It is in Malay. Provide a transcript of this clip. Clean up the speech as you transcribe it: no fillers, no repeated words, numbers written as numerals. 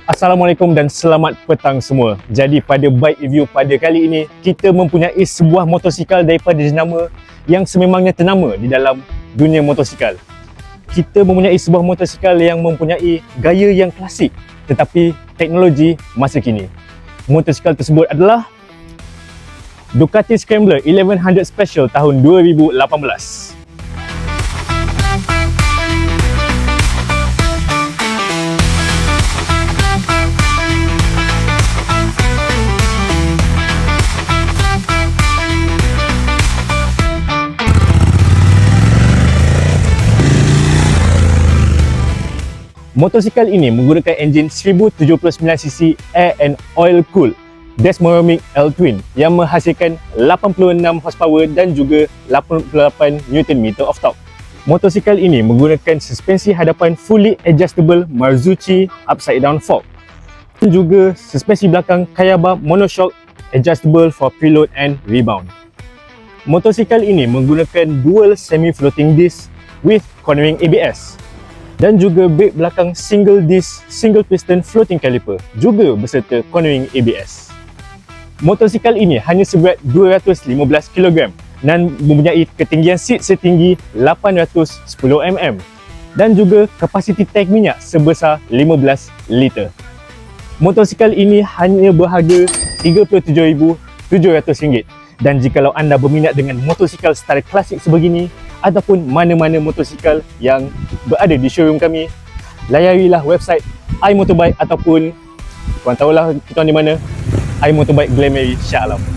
Assalamualaikum dan selamat petang semua. Jadi pada bike review pada kali ini, kita mempunyai sebuah motosikal daripada jenama yang sememangnya ternama di dalam dunia motosikal. Kita mempunyai sebuah motosikal yang mempunyai gaya yang klasik tetapi teknologi masa kini. Motosikal tersebut adalah Ducati Scrambler 1100 Special tahun 2018. Motosikal ini menggunakan enjin 1079cc Air and Oil Cooled Desmoramic L-Twin yang menghasilkan 86 horsepower dan juga 88 Nm of torque. Motosikal ini menggunakan suspensi hadapan fully adjustable Marzucci upside down fork dan juga suspensi belakang Kayaba monoshock adjustable for preload and rebound. Motosikal ini menggunakan dual semi-floating disc with cornering ABS dan juga brake belakang single disc single piston floating caliper juga berserta cornering ABS. Motosikal ini hanya seberat 215 kg dan mempunyai ketinggian seat setinggi 810 mm dan juga kapasiti tank minyak sebesar 15 liter. Motosikal ini hanya berharga RM37,700 dan jikalau anda berminat dengan motosikal style klasik sebegini ataupun mana-mana motosikal yang berada di showroom kami, layarilah website iMotorbike ataupun korang tahulah kita di mana, iMotorbike Glen Marie Shah Alam.